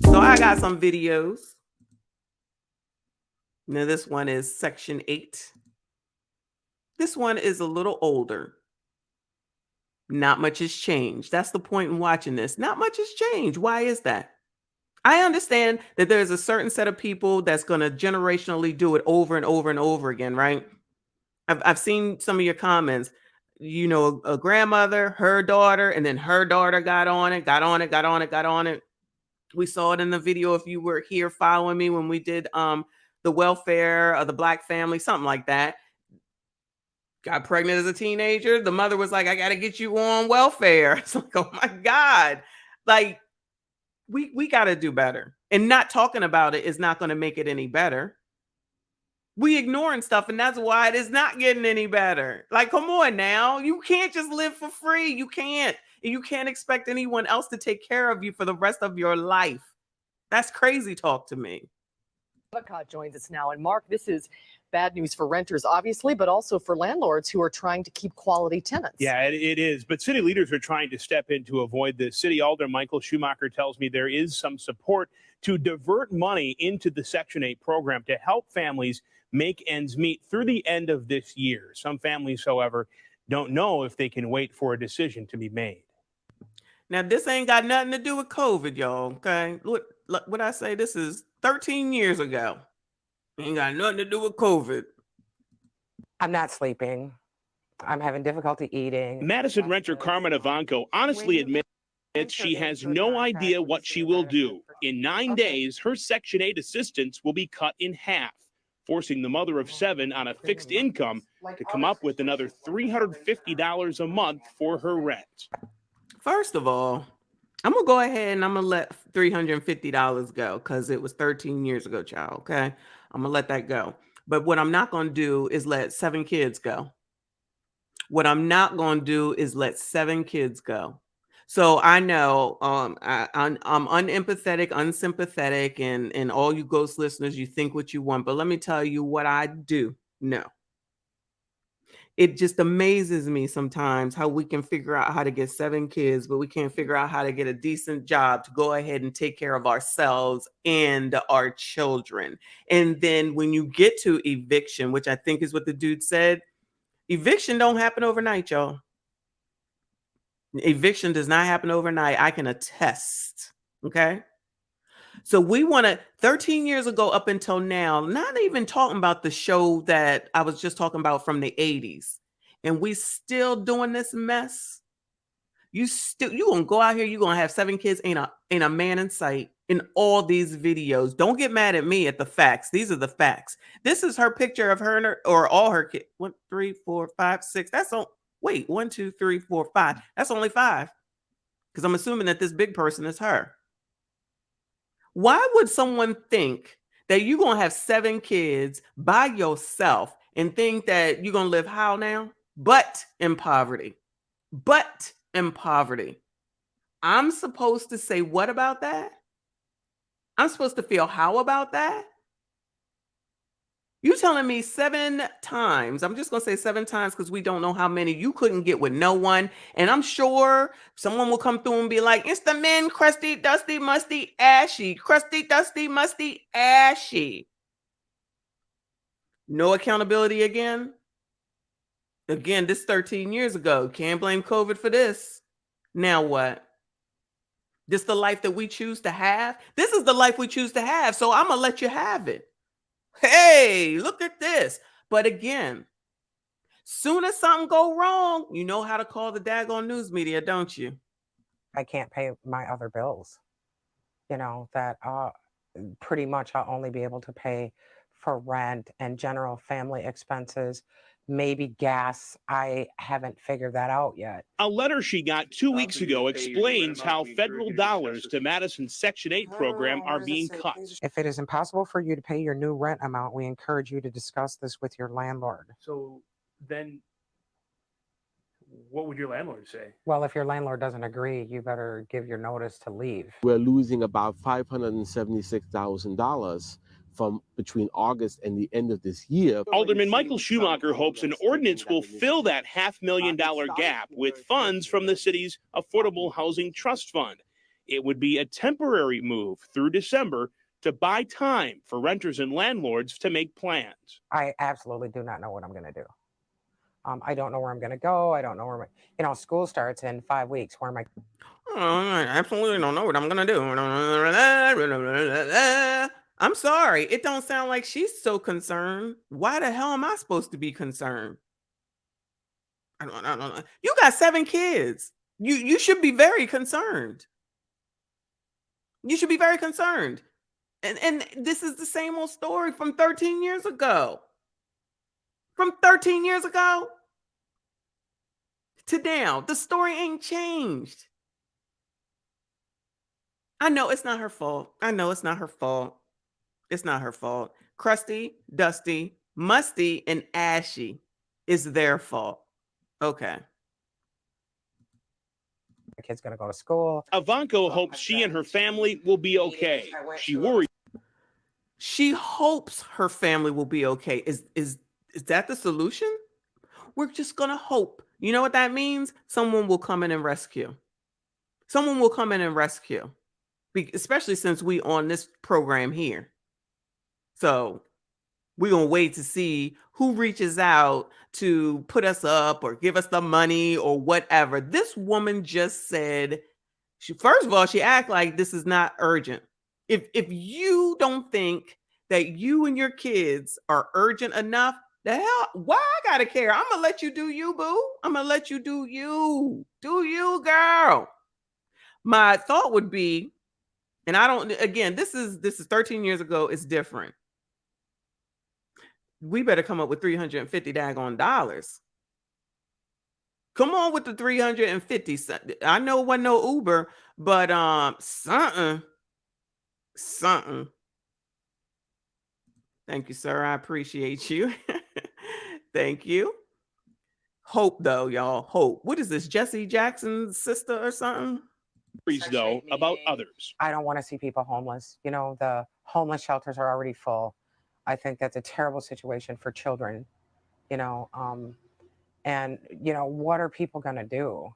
So I got some videos. Now this one is section 8. This one is a little older. Not much has changed. That's the point in watching this. Not much has changed. Why is that? I understand that there's a certain set of people that's going to generationally do it over and over and over again, right? I've seen some of your comments. You know, a grandmother, her daughter, and then her daughter got on it, got on it, got on it, got on it. We saw it in the video if you were here following me when we did the welfare of the Black family, something like that. Got pregnant as a teenager. The mother was like, I got to get you on welfare. It's like, oh my God. Like, we got to do better. And not talking about it is not going to make it any better. We ignoring stuff, and that's why it is not getting any better. Like, come on now. You can't just live for free. You can't. And you can't expect anyone else to take care of you for the rest of your life. That's crazy talk to me. Joins us now. And Mark, this is bad news for renters, obviously, but also for landlords who are trying to keep quality tenants. Yeah, it is. But city leaders are trying to step in to avoid this. City Alder Michael Schumacher tells me there is some support to divert money into the Section 8 program to help families make ends meet through the end of this year. Some families, however, don't know if they can wait for a decision to be made. Now, this ain't got nothing to do with COVID, y'all, okay? Look, what I say, this is 13 years ago. Ain't got nothing to do with COVID. I'm not sleeping. I'm having difficulty eating. Madison renter Carmen Ivanko honestly admits she has no idea what she will do. In 9 days, her Section 8 assistance will be cut in half, forcing the mother of 7 on a fixed income to come up with another $350 a month for her rent. First of all, I'm going to go ahead and I'm going to let $350 go because it was 13 years ago, child, okay? I'm going to let that go. But what I'm not going to do is let 7 kids go. What I'm not going to do is let 7 kids go. So I know I'm unempathetic, unsympathetic, and all you ghost listeners, you think what you want. But let me tell you what I do know. It just amazes me sometimes how we can figure out how to get 7 kids, but we can't figure out how to get a decent job to go ahead and take care of ourselves and our children. And then when you get to eviction, which I think is what the dude said, eviction don't happen overnight, y'all. Eviction does not happen overnight. I can attest. Okay. So we want to 13 years ago up until now, not even talking about the show that I was just talking about from the 80s. And we still doing this mess. You gonna go out here, you're gonna have 7 kids, ain't a man in sight in all these videos. Don't get mad at me at the facts. These are the facts. This is her picture of her and her, or all her kids. 1, 3, 4, 5, 6. That's all. Wait, 1, 2, 3, 4, 5. That's only 5. Because I'm assuming that this big person is her. Why would someone think that you're going to have 7 kids by yourself and think that you're going to live how now? But in poverty. But in poverty. I'm supposed to say what about that? I'm supposed to feel how about that? You telling me 7 times, I'm just going to say 7 times because we don't know how many, you couldn't get with no one. And I'm sure someone will come through and be like, it's the men, crusty, dusty, musty, ashy. Crusty, dusty, musty, ashy. No accountability again? Again, this 13 years ago. Can't blame COVID for this. Now what? This the life that we choose to have? This is the life we choose to have. So I'm going to let you have it. Hey, look at this. But again, soon as something go wrong, you know how to call the daggone news media, don't you? I can't pay my other bills. You know, that pretty much I'll only be able to pay for rent and general family expenses, maybe gas. I haven't figured that out yet. A letter she got 2 weeks ago explains how federal dollars to Madison's Section 8 program are being cut. If it is impossible for you to pay your new rent amount, we encourage you to discuss this with your landlord. So then What would your landlord say? Well, if your landlord doesn't agree, you better give your notice to leave. We're losing about $576,000 from between August and the end of this year. Alderman Michael Schumacher hopes an ordinance will fill that $500,000 gap with funds from the city's Affordable Housing Trust Fund. It would be a temporary move through December to buy time for renters and landlords to make plans. I absolutely do not know what I'm going to do. I don't know where I'm going to go. I don't know where school starts in 5 weeks. Where am I? I absolutely don't know what I'm gonna do. I'm sorry. It don't sound like she's so concerned. Why the hell am I supposed to be concerned? I don't know. You got 7 kids. You should be very concerned. You should be very concerned. And this is the same old story from 13 years ago. From 13 years ago to now. The story ain't changed. I know it's not her fault. I know it's not her fault. It's not her fault. Crusty, dusty, musty, and ashy is their fault. Okay. The kid's going to go to school. Ivanka hopes she and her family will be okay. She worries. She hopes her family will be okay. Is that the solution? We're just gonna hope. You know what that means? Someone will come in and rescue. Someone will come in and rescue. Especially since we on this program here. So we're going to wait to see who reaches out to put us up or give us the money or whatever. This woman just said, first of all, she act like this is not urgent. If you don't think that you and your kids are urgent enough, the hell, why I gotta care? I'm going to let you do you, boo. I'm going to let you do you. Do you, girl. My thought would be, and I don't, again, this is 13 years ago. It's different. We better come up with 350 daggone dollars. Come on with the 350. I know it wasn't no Uber, but something. Thank you, sir. I appreciate you. Thank you. Hope, though, y'all. Hope. What is this? Jesse Jackson's sister or something? Though about others. I don't want to see people homeless. The homeless shelters are already full. I think that's a terrible situation for children, and what are people going to do?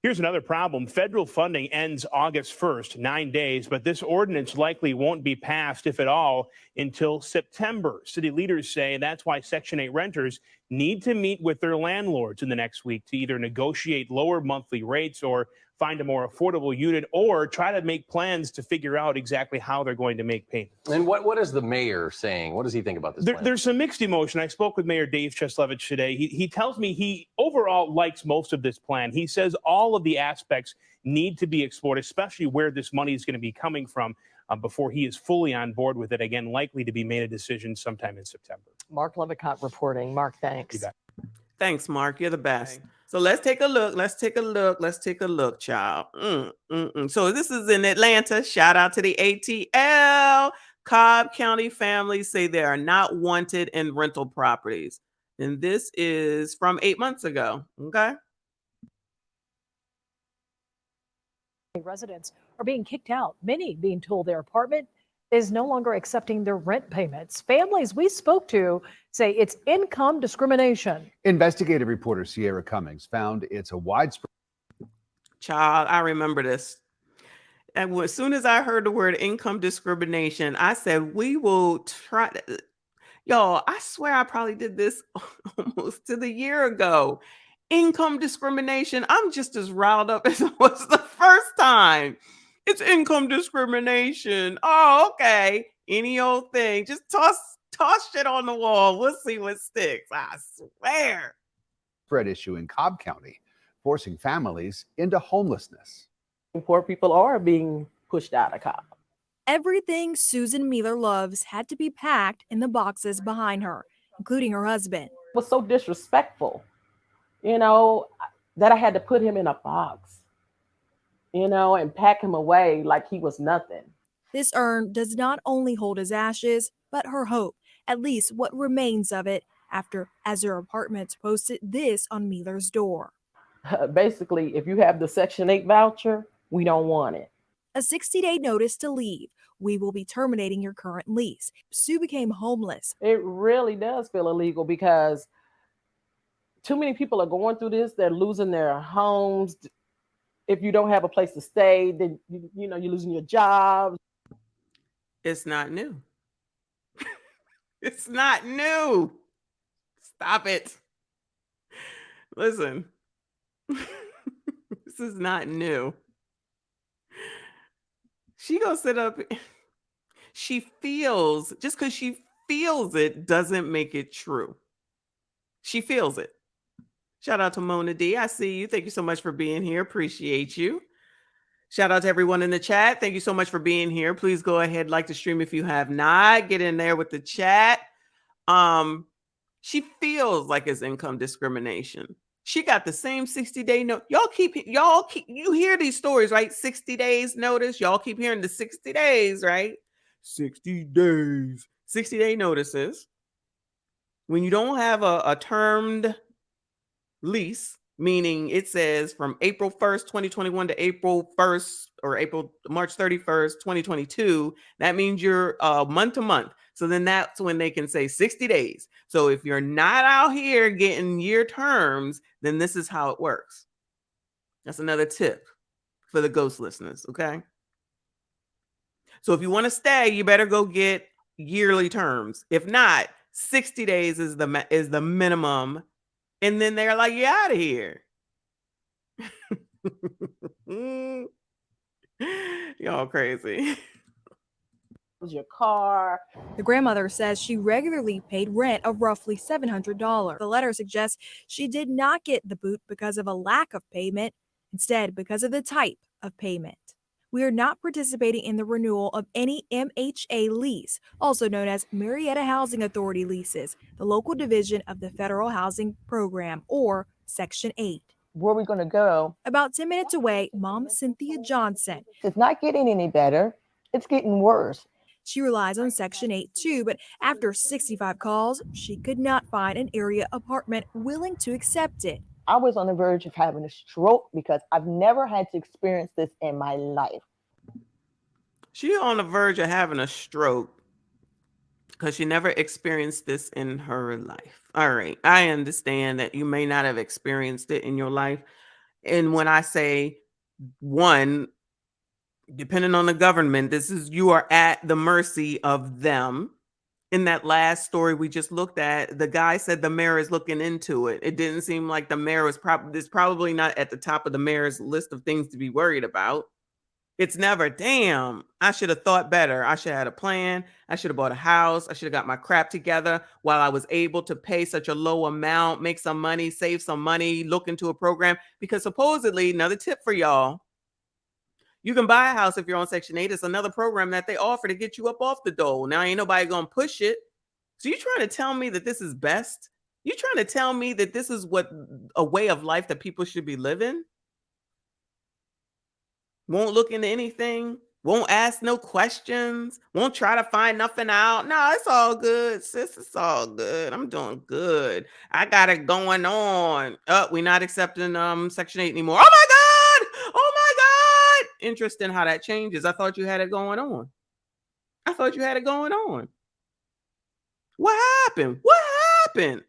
Here's another problem. Federal funding ends August 1st, 9 days, but this ordinance likely won't be passed, if at all, until September. City leaders say that's why Section 8 renters need to meet with their landlords in the next week to either negotiate lower monthly rates or find a more affordable unit or try to make plans to figure out exactly how they're going to make payments. And what is the mayor saying? What does he think about this plan? There's some mixed emotion. I spoke with Mayor Dave Cheslevich today. He tells me he overall likes most of this plan. He says all of the aspects need to be explored, especially where this money is going to be coming from before he is fully on board with it. Again, likely to be made a decision sometime in September. Mark Levicott reporting. Mark, thanks. Thanks, Mark. You're the best. So let's take a look. Let's take a look, child. So this is in Atlanta. Shout out to the ATL. Cobb County families say they are not wanted in rental properties. And this is from 8 months ago. Okay. Residents are being kicked out, many being told their apartment is no longer accepting their rent payments. Families we spoke to say it's income discrimination. Investigative reporter Sierra Cummings found it's a widespread. Child, I remember this. And as soon as I heard the word income discrimination, I said, we will try. Y'all, I swear I probably did this almost to the year ago. Income discrimination. I'm just as riled up as it was the first time. It's income discrimination. Oh, okay. Any old thing. Just toss shit on the wall. We'll see what sticks. I swear. Spread issue in Cobb County, forcing families into homelessness. Poor people are being pushed out of Cobb. Everything Susan Mealer loves had to be packed in the boxes behind her, including her husband. It was so disrespectful, that I had to put him in a box, and pack him away like he was nothing. This urn does not only hold his ashes, but her hope, at least what remains of it, after Azure Apartments posted this on Mealer's door. Basically, if you have the Section 8 voucher, we don't want it. A 60-day notice to leave. We will be terminating your current lease. Sue became homeless. It really does feel illegal because too many people are going through this. They're losing their homes. If you don't have a place to stay, then you're losing your job. It's not new. It's not new. Stop it. Listen. This is not new. She gonna sit up. She feels, just because she feels it doesn't make it true. She feels it. Shout out to Mona D. I see you. Thank you so much for being here. Appreciate you. Shout out to everyone in the chat. Thank you so much for being here. Please go ahead, like the stream if you have not. Get in there with the chat. She feels like it's income discrimination. She got the same 60-day note. You hear these stories, right? 60 days notice. Y'all keep hearing the 60 days, right? 60 days. 60-day notices. When you don't have a termed lease, meaning it says from April 1st, 2021 to April 1st or March 31st, 2022, that means you're month to month. So then that's when they can say 60 days. So if you're not out here getting year terms, then this is how it works. That's another tip for the ghost listeners, okay? So if you want to stay, you better go get yearly terms. If not, 60 days is the minimum. And then they're like, you're out of here. Y'all crazy. Your car. The grandmother says she regularly paid rent of roughly $700. The letter suggests she did not get the boot because of a lack of payment, instead because of the type of payment. We are not participating in the renewal of any MHA lease, also known as Marietta Housing Authority leases, the local division of the Federal Housing Program, or Section 8. Where are we going to go? About 10 minutes away, Mom Cynthia Johnson. It's not getting any better. It's getting worse. She relies on Section 8 too, but after 65 calls, she could not find an area apartment willing to accept it. I was on the verge of having a stroke because I've never had to experience this in my life. She's on the verge of having a stroke because she never experienced this in her life. All right. I understand that you may not have experienced it in your life. And when I say one, depending on the government, you are at the mercy of them. In that last story we just looked at, the guy said the mayor is looking into it. It didn't seem like the mayor was probably not at the top of the mayor's list of things to be worried about. It's never, damn, I should have thought better. I should have had a plan. I should have bought a house. I should have got my crap together while I was able to pay such a low amount, make some money, save some money, look into a program. Because supposedly, another tip for y'all, you can buy a house if you're on Section 8. It's another program that they offer to get you up off the dole. Now, ain't nobody going to push it. So you trying to tell me that this is best? You trying to tell me that this is a way of life that people should be living? Won't look into anything? Won't ask no questions? Won't try to find nothing out? No, it's all good, sis. It's all good. I'm doing good. I got it going on. We're not accepting Section 8 anymore. Oh my God! Oh my God! Interesting how that changes. I thought you had it going on. What happened? What happened?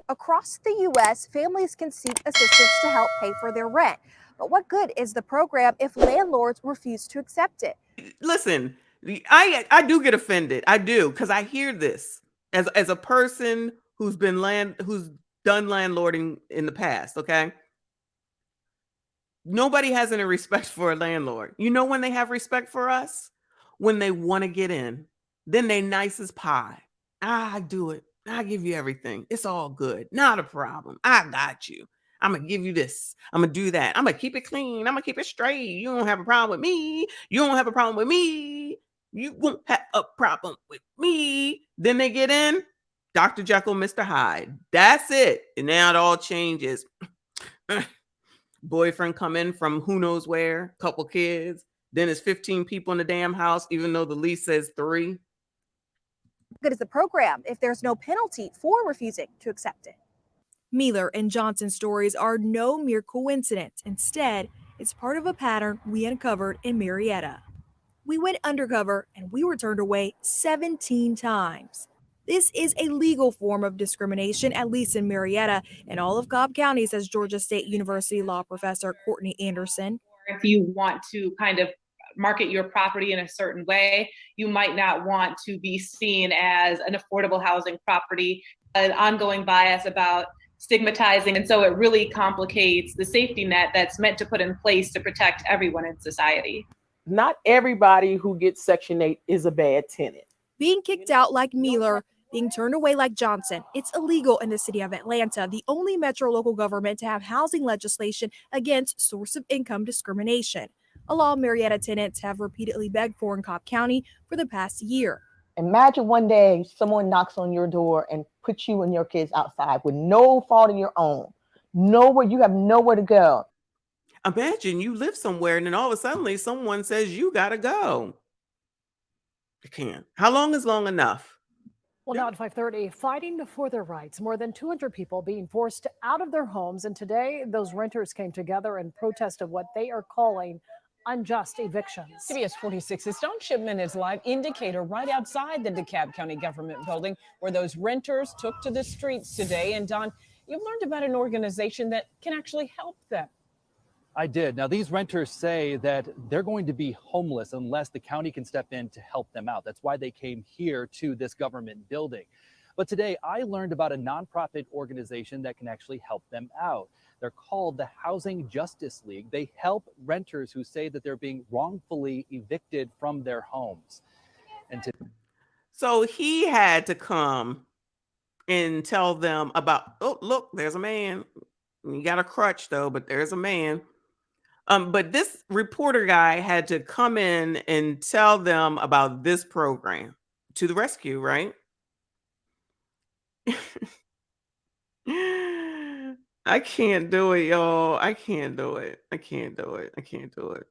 Across the U.S., families can seek assistance to help pay for their rent. But what good is the program if landlords refuse to accept it? Listen, I do get offended. I do, because I hear this as a person who's done landlording in the past, okay? Nobody has any respect for a landlord. You know when they have respect for us? When they want to get in. Then they nice as pie. I do it. I give you everything. It's all good. Not a problem. I got you. I'm going to give you this. I'm going to do that. I'm going to keep it clean. I'm going to keep it straight. You don't have a problem with me. You don't have a problem with me. You won't have a problem with me. Then they get in. Dr. Jekyll, Mr. Hyde. That's it. And now it all changes. Boyfriend come in from who knows where. Couple kids. Then it's 15 people in the damn house, even though the lease says 3. good is the program if there's no penalty for refusing to accept it? Mealer and Johnson's stories are no mere coincidence. Instead, it's part of a pattern we uncovered in Marietta. We went undercover and we were turned away 17 times. This is a legal form of discrimination, at least in Marietta and all of Cobb County, says Georgia State University law professor Courtney Anderson. If you want to kind of market your property in a certain way, you might not want to be seen as an affordable housing property, an ongoing bias about stigmatizing. And so it really complicates the safety net that's meant to put in place to protect everyone in society. Not everybody who gets Section 8 is a bad tenant. Being kicked out like Mealer, being turned away like Johnson, it's illegal in the city of Atlanta, the only metro local government to have housing legislation against source of income discrimination, a law Marietta tenants have repeatedly begged for in Cobb County for the past year. Imagine one day someone knocks on your door and puts you and your kids outside with no fault of your own. You have nowhere to go. Imagine you live somewhere and then all of a sudden someone says you gotta go. I can't. How long is long enough? Well, now at 5:30, fighting for their rights. More than 200 people being forced out of their homes. And today, those renters came together in protest of what they are calling unjust evictions. CBS 46's Don Shipman is live indicator right outside the DeKalb County government building where those renters took to the streets today. And Don, you've learned about an organization that can actually help them. I did. Now, these renters say that they're going to be homeless unless the county can step in to help them out. That's why they came here to this government building. But today I learned about a nonprofit organization that can actually help them out. They're called the Housing Justice League. They help renters who say that they're being wrongfully evicted from their homes. So he had to come and tell them about, oh, look, there's a man. You got a crutch though, but there's a man. But this reporter guy had to come in and tell them about this program to the rescue, right? I can't do it, y'all. I can't do it. I can't do it. I can't do it.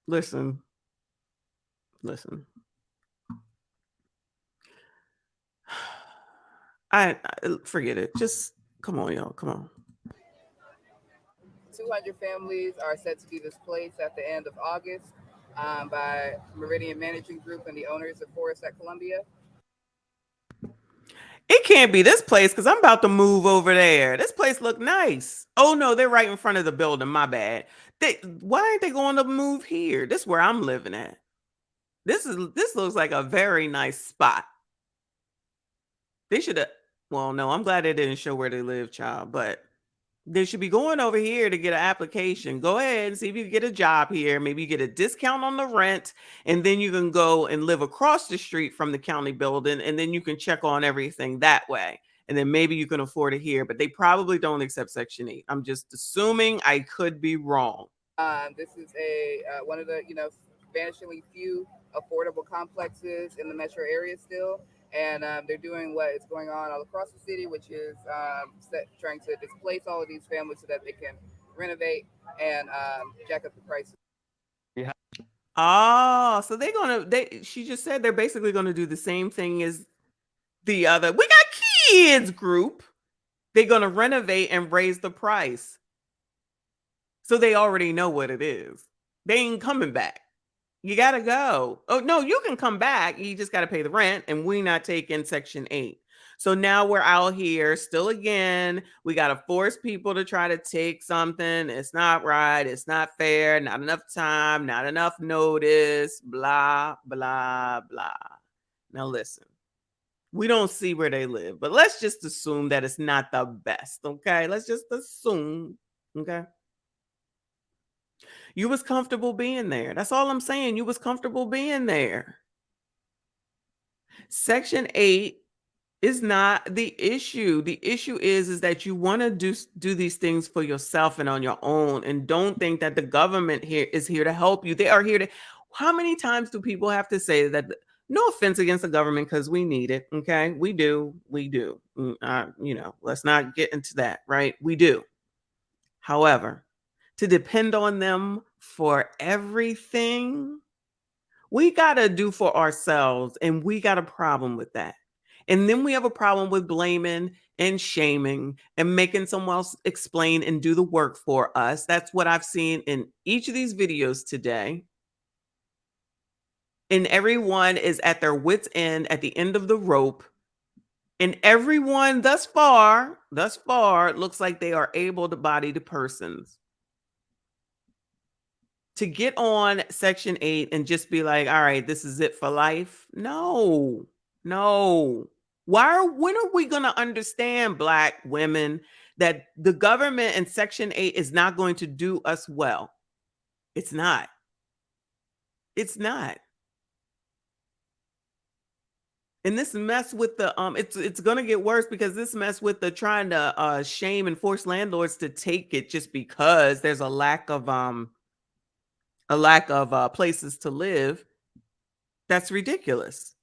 Listen. I forget it. Just come on, y'all. Come on. 200 families are set to be displaced at the end of August by Meridian Managing Group and the owners of Forest at Columbia. It can't be this place because I'm about to move over there. This place look nice. Oh no, they're right in front of the building. My bad. Why ain't they going to move here? This is where I'm living at. This looks like a very nice spot. They should have. Well, no, I'm glad they didn't show where they live, child. But they should be going over here to get an application. Go ahead and see if you can get a job here. Maybe you get a discount on the rent, and then you can go and live across the street from the county building, and then you can check on everything that way. And then maybe you can afford it here, but they probably don't accept Section 8. I'm just assuming. I could be wrong. This is one of the vanishingly few affordable complexes in the metro area still. And they're doing what is going on all across the city, which is trying to displace all of these families so that they can renovate and jack up the prices. Yeah. Oh, so she just said they're basically going to do the same thing as the other. We got kids group. They're going to renovate and raise the price. So they already know what it is. They ain't coming back. You got to go. Oh, no, you can come back. You just got to pay the rent, and we're not taking Section 8. So now we're out here still again. We got to force people to try to take something. It's not right. It's not fair. Not enough time. Not enough notice. Blah, blah, blah. Now listen, we don't see where they live, but let's just assume that it's not the best, okay? Let's just assume, okay? You was comfortable being there. That's all I'm saying. You was comfortable being there. Section 8 is not the issue. The issue is that you want to do these things for yourself and on your own, and don't think that the government here is here to help you. They are here to. How many times do people have to say that? No offense against the government, because we need it. Okay, we do. Let's not get into that. Right? We do. However, to depend on them for everything, we got to do for ourselves, and we got a problem with that. And then we have a problem with blaming and shaming and making someone else explain and do the work for us. That's what I've seen in each of these videos today. And everyone is at their wits' end, at the end of the rope. And everyone thus far, looks like they are able-bodied persons. To get on Section 8 and just be like, all right, this is it for life. No. When are we going to understand, Black women, that the government and Section 8 is not going to do us well? It's not. It's not. And this mess with the it's going to get worse, because this mess with the trying to shame and force landlords to take it just because there's a lack of places to live. That's ridiculous.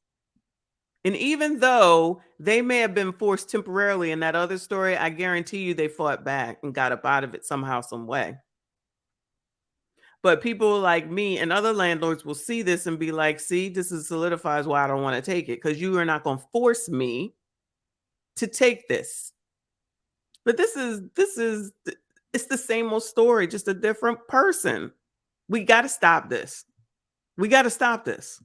And even though they may have been forced temporarily in that other story, I guarantee you they fought back and got up out of it somehow, some way. But people like me and other landlords will see this and be like, see, this solidifies why I don't want to take it, because you are not going to force me to take this. But it's the same old story, just a different person. We got to stop this. We got to stop this.